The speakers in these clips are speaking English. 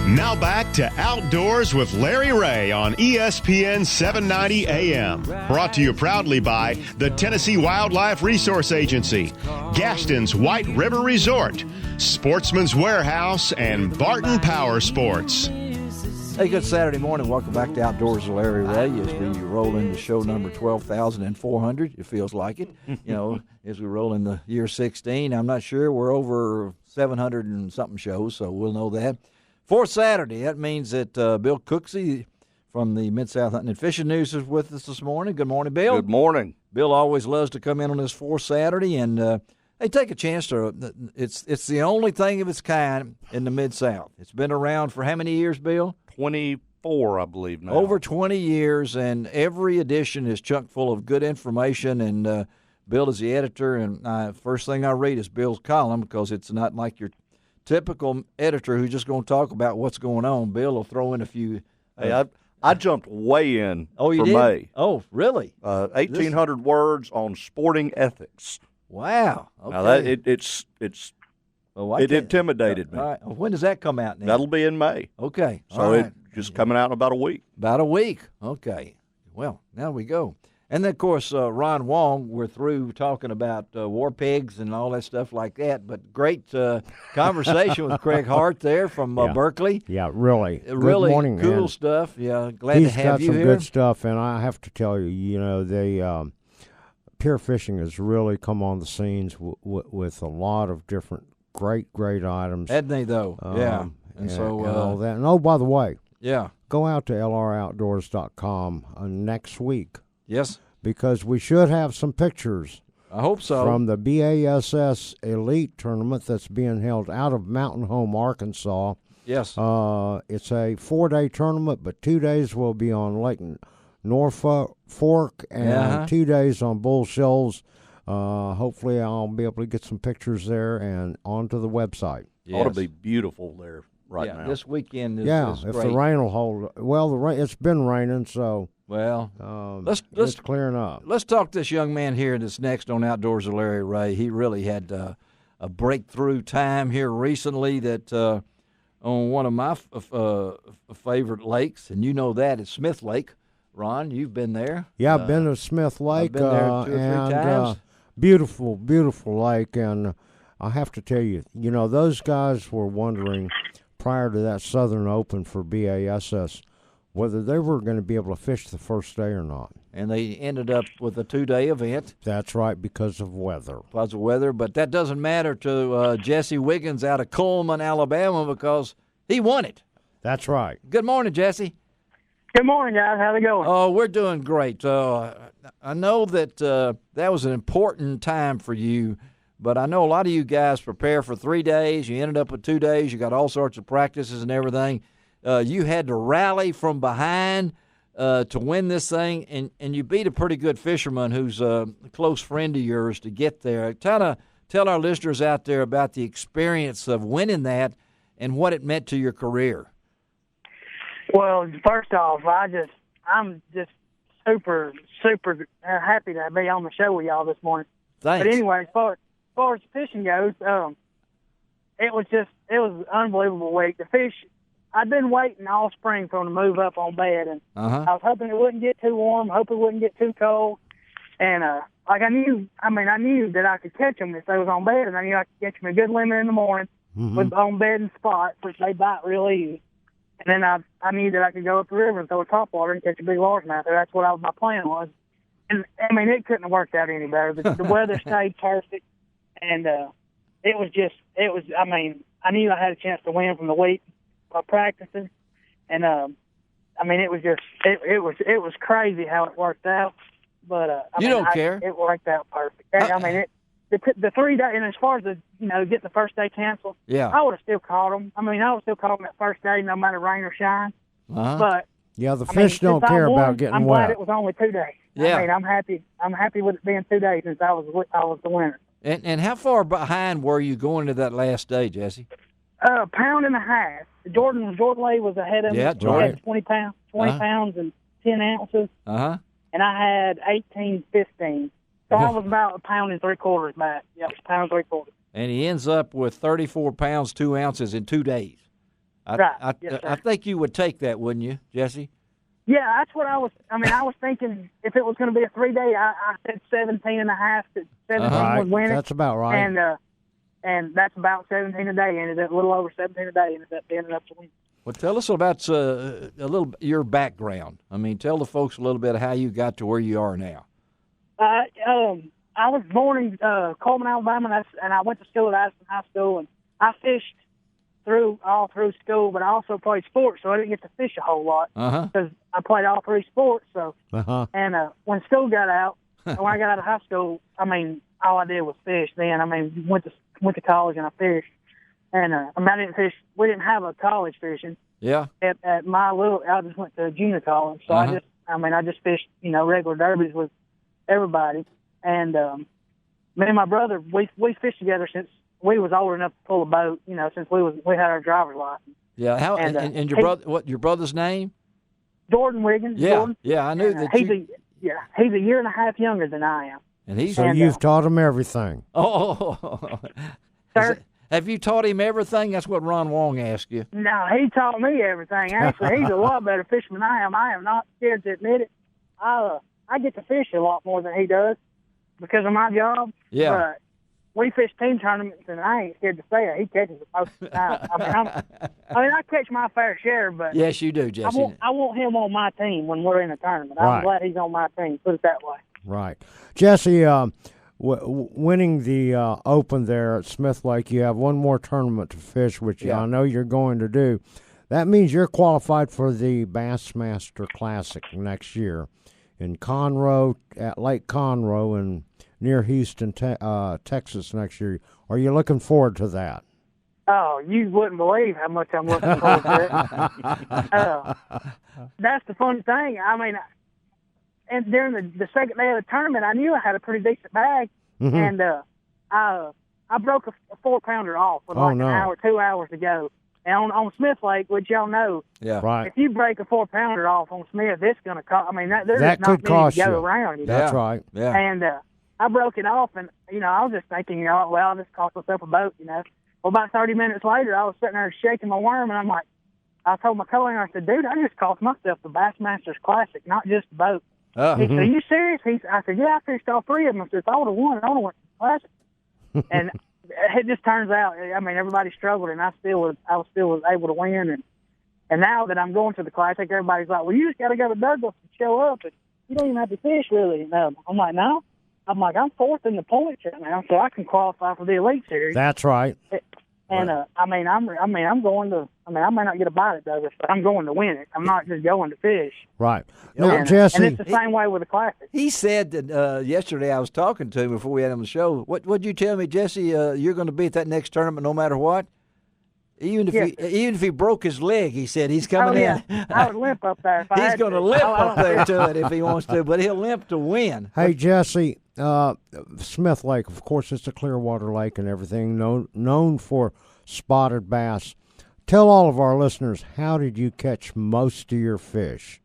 Now back to Outdoors with Larry Ray on ESPN 790 AM. Brought to you proudly by the Tennessee Wildlife Resource Agency, Gaston's White River Resort, Sportsman's Warehouse, and Barton Power Sports. Hey, good Saturday morning. Welcome back to Outdoors with Larry Ray as we roll into show number 12,400. It feels like it, as we roll into year 16. I'm not sure. We're over 700 and something shows, so we'll know that. Fourth Saturday, that means that Bill Cooksey from the Mid-South Hunting and Fishing News is with us this morning. Good morning, Bill. Good morning. Bill always loves to come in on this fourth Saturday, and they take a chance to. It's the only thing of its kind in the Mid-South. It's been around for how many years, Bill? 24, I believe now. Over 20 years, and every edition is chock full of good information, and Bill is the editor, and first thing I read is Bill's column because it's not like your typical editor who's just going to talk about what's going on. Bill will throw in a few. Hey, I jumped way in for did? May. Oh, really? 1,800 words on sporting ethics. Wow. Okay. Now that it intimidated me. All right. When does that come out now? That'll be in May. Okay. So it's just coming out in about a week. About a week. Okay. Well, now we go. And then, of course, Ron Wong, we're through talking about war pigs and all that stuff like that. But great conversation with Craig Hart there from Berkeley. Yeah, really. Really good morning, cool man. stuff. Yeah, glad to have you here. He's got some good stuff, and I have to tell you, they pier fishing has really come on the scenes with a lot of different great items. Hadn't they, though? Yeah. And all that. And, oh, by the way, go out to lroutdoors.com next week. Yes. Because we should have some pictures. I hope so. From the BASS Elite Tournament that's being held out of Mountain Home, Arkansas. Yes. It's a 4-day tournament, but 2 days will be on Lake Norfolk and 2 days on Bull Shoals. Hopefully I'll be able to get some pictures there and onto the website. Yes. Ought to be beautiful there now. This weekend is if great. the rain will hold. Well, it's been raining, so let's clearing up. Let's talk to this young man here that's next on Outdoors with Larry Ray. He really had a breakthrough time here recently that on one of my favorite lakes, and you know that it's Smith Lake. Ron, you've been there. Yeah, I've been to Smith Lake. I've been there 2 or 3 times. Beautiful, beautiful lake, and I have to tell you, those guys were wondering prior to that Southern Open for BASS whether they were going to be able to fish the first day or not. And they ended up with a 2-day event. That's right, because of weather. Because of weather, but that doesn't matter to Jesse Wiggins out of Coleman, Alabama, because he won it. That's right. Good morning, Jesse. Good morning, guys. How's it going? Oh, we're doing great. I know that that was an important time for you, but I know a lot of you guys prepare for 3 days. You ended up with 2 days. You got all sorts of practices and everything. You had to rally from behind to win this thing, and you beat a pretty good fisherman who's a close friend of yours to get there. Tell our listeners out there about the experience of winning that and what it meant to your career. Well, first off, I'm just super happy to be on the show with y'all this morning. Thanks. But anyway, as far as fishing goes, it was an unbelievable week. The fish, I'd been waiting all spring for them to move up on bed, and I was hoping it wouldn't get too warm, hoping it wouldn't get too cold, and I knew that I could catch them if they was on bed, and I knew I could catch them a good limit in the morning with on bed and spot, which they bite real easy. And then I knew that I could go up the river and throw a topwater and catch a big largemouth there. That's what my plan was. And, it couldn't have worked out any better. The weather stayed perfect, and I knew I had a chance to win from the week by practicing. And, it was crazy how it worked out. But, you don't care. It worked out perfect. The 3 days, and as far as getting the first day canceled, I would have still caught them. I would have still caught them that first day, no matter rain or shine. But the fish don't care about getting I'm wet. glad it was only 2 days. Yeah. I'm happy. I'm happy with it being 2 days since I was the winner. And how far behind were you going to that last day, Jesse? A pound and a half. Jordan Lay was ahead of me. Yeah, He had 20 pounds and 10 ounces. And I had 18.15. So I was about a pound and 3/4 back. Yeah, it was a pound and 3/4. And he ends up with 34 pounds, 2 ounces in 2 days. I think you would take that, wouldn't you, Jesse? Yeah, that's what I was. I mean, I was thinking if it was going to be a 3-day, I said 17.5 to 17 would win it. That's about right. And that's about 17 a day. Ended up a little over 17 a day. Ended up to win. Well, tell us about your background. I mean, tell the folks a little bit of how you got to where you are now. I was born in Coleman, Alabama, and I went to school at Addison High School, and I fished all through school, but I also played sports, so I didn't get to fish a whole lot because I played all 3 sports. So, and when school got out, when I got out of high school, I mean, all I did was fish. Then, I mean, went to college and I fished, and I mean, I didn't fish. We didn't have a college fishing. Yeah. At my I just went to junior college, so I just fished, regular derbies with everybody, and me and my brother, we fished together since we was old enough to pull a boat, since we had our driver's license. Yeah, how and your brother? What your brother's name? Jordan Wiggins. Yeah, Jordan. yeah, I knew that. He's a year and a half younger than I am. And so you've taught him everything. Oh, sir. Have you taught him everything? That's what Ron Wong asked you. No, he taught me everything. Actually, he's a lot better fisherman than I am. I am not scared to admit it. I get to fish a lot more than he does because of my job. Yeah. But we fish team tournaments, and I ain't scared to say it. He catches it most of the time. I catch my fair share, but yes, you do, Jesse. I want him on my team when we're in a tournament. Right. I'm glad he's on my team. Put it that way. Right, Jesse. Winning the Open there at Smith Lake, you have one more tournament to fish, which I know you're going to do. That means you're qualified for the Bassmaster Classic next year in Conroe, at Lake Conroe, and near Houston, Texas next year. Are you looking forward to that? Oh, you wouldn't believe how much I'm looking forward to it. That's the fun thing. I mean, and during the second day of the tournament, I knew I had a pretty decent bag, and I broke a 4-pounder off with an hour, 2 hours to go. And on Smith Lake, which y'all know, right. If you break a 4-pounder off on Smith, it's going to cost. I mean, there's that not could many cost to go you. around. That's right. Yeah. And I broke it off, and I was just thinking, well, I'll just cost myself a boat, Well, about 30 minutes later, I was sitting there shaking my worm, and I'm like, I told my co-owner, I said, dude, I just cost myself the Bassmasters Classic, not just the boat. He said, are you serious? I said, yeah, I fished all 3 of them. I said, if I would have won, I would have went to the Classic. And it just turns out, I mean, everybody struggled, and I was still able to win. And now that I'm going to the Classic, everybody's like, well, you just got to go to Douglas and show up, and you don't even have to fish, really. I'm like, no. I'm 4th in the points right now, so I can qualify for the Elite Series. That's right. And I'm going to. I may not get a bite at Douglas, but I'm going to win it. I'm not just going to fish. Right. Now, Jesse, and it's the same way with the Classic. He said that yesterday. I was talking to him before we had him on the show. What'd you tell me, Jesse? You're going to be at that next tournament no matter what. Even if he broke his leg, he said he's coming in. I would limp up there. He's going to limp up there to it if he wants to, but he'll limp to win. Hey, Jesse, Smith Lake, of course, it's a Clearwater Lake and everything, known for spotted bass. Tell all of our listeners, how did you catch most of your fish?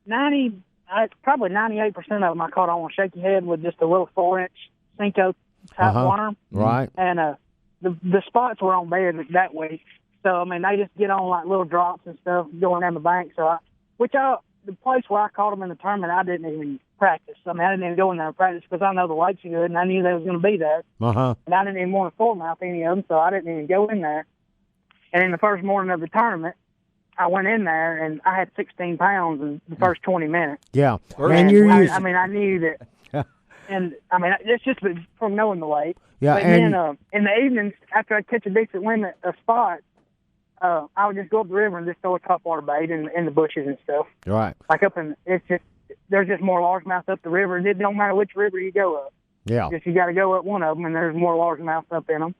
Probably 98% of them I caught on a shaky head with just a little 4-inch Cinco type worm. Right. And the spots were on bed that week. So, I mean, they just get on like little drops and stuff going down the bank. So, the place where I caught them in the tournament, I didn't even practice. I mean, I didn't even go in there and practice because I know the lakes are good and I knew they was going to be there. And I didn't even want to four-mouth any of them, so I didn't even go in there. And in the first morning of the tournament, I went in there and I had 16 pounds in the first 20 minutes. Yeah. And I knew that. And, I mean, it's just from knowing the lake. Yeah. But then in the evenings, after I'd catch a decent limit of spots, I would just go up the river and just throw a topwater bait in the bushes and stuff. Right. Like there's just more largemouth up the river. It don't matter which river you go up. Yeah. Just you got to go up one of them, and there's more largemouth up in them.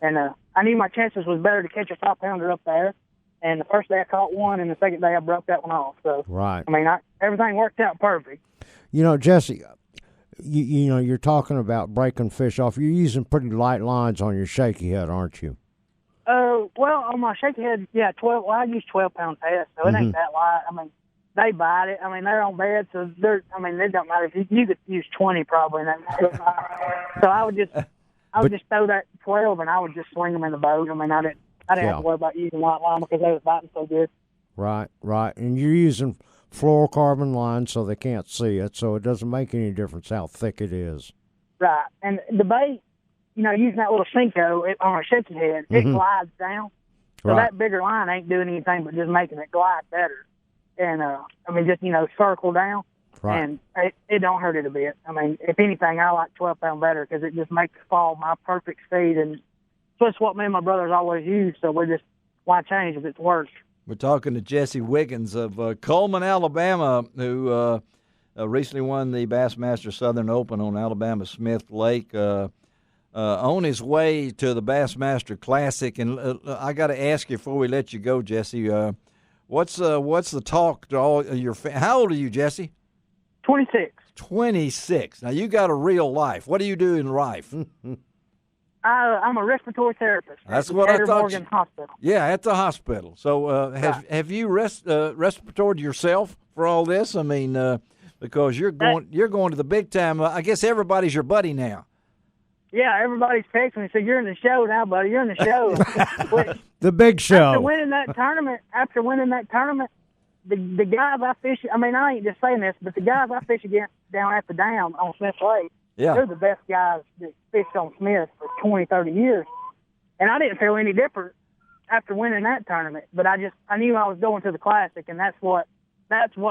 And I knew my chances was better to catch a 5-pounder up there. And the first day I caught one, and the second day I broke that one off. So right. I mean, everything worked out perfect. Jesse, you're talking about breaking fish off. You're using pretty light lines on your shaky head, aren't you? Well, on my shaky head, yeah, 12. Well, I use 12-pound test, so it ain't that light. I mean, they bite it. I mean, they're on bed, so it don't matter. If you could use 20 probably. So I would just throw that 12 and I would just swing them in the boat. I mean, I I didn't have to worry about using white line because they was biting so good. Right. And you're using fluorocarbon line so they can't see it, so it doesn't make any difference how thick it is. Right. And the bait, using that little Cinco on a shaky head, it glides down. So that bigger line ain't doing anything but just making it glide better. And, just, circle down. Right. And it don't hurt it a bit. I mean, if anything, I like 12-pound better because it just makes fall my perfect speed. And that's what me and my brothers always use. So we're just, why change if it's worse? We're talking to Jesse Wiggins of Coleman, Alabama, who recently won the Bassmaster Southern Open on Alabama Smith Lake. On his way to the Bassmaster Classic, and I got to ask you before we let you go, Jesse, what's the talk to all your how old are you, Jesse? 26. 26. Now, you got a real life. What do you do in life? I'm a respiratory therapist. That's what I thought. Morgan Hospital. Yeah, at the hospital. So have you respiratory yourself for all this? I mean, because you're going to the big time. I guess everybody's your buddy now. Yeah, everybody's texting me. So you're in the show now, buddy. You're in the show. The big show. After winning that tournament, the guys I fish, I ain't just saying this, but the guys I fish against down at the dam on Smith Lake, they're the best guys that fished on Smith for 20, 30 years. And I didn't feel any different after winning that tournament, but I knew I was going to the Classic, and that's what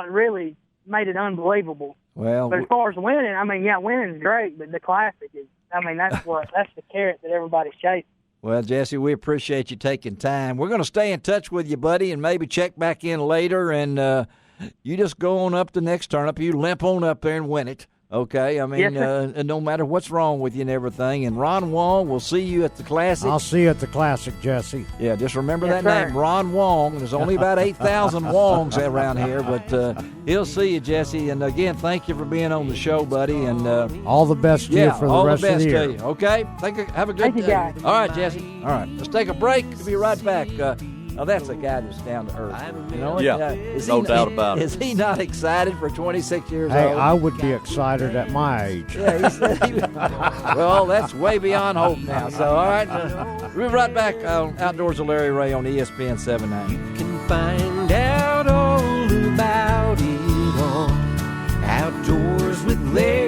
really made it unbelievable. Well, but as far as winning, winning is great, but the Classic is, that's the carrot that everybody's chasing. Well, Jesse, we appreciate you taking time. We're going to stay in touch with you, buddy, and maybe check back in later. And you just go on up the next turnip. You limp on up there and win it. Okay? Yes, no matter what's wrong with you and everything. And Ron Wong, we'll see you at the Classic. I'll see you at the Classic, Jesse. Yeah, just remember that name, Ron Wong. There's only about 8,000 Wongs around here, but he'll see you, Jesse. And, again, thank you for being on the show, buddy. And all the best to you for the rest of the year. All the best to you, okay? Have a good day. You, guys. All right, Jesse. All right, let's take a break. We'll be right back. That's a guy that's down to earth. No doubt about it. Is he not excited for 26 years old? Hey, I would be excited at my age. Yeah, he said he would. Well, that's way beyond hope now. So, all right, we'll be right back on Outdoors with Larry Ray on ESPN 790. You can find out all about it on Outdoors with Larry.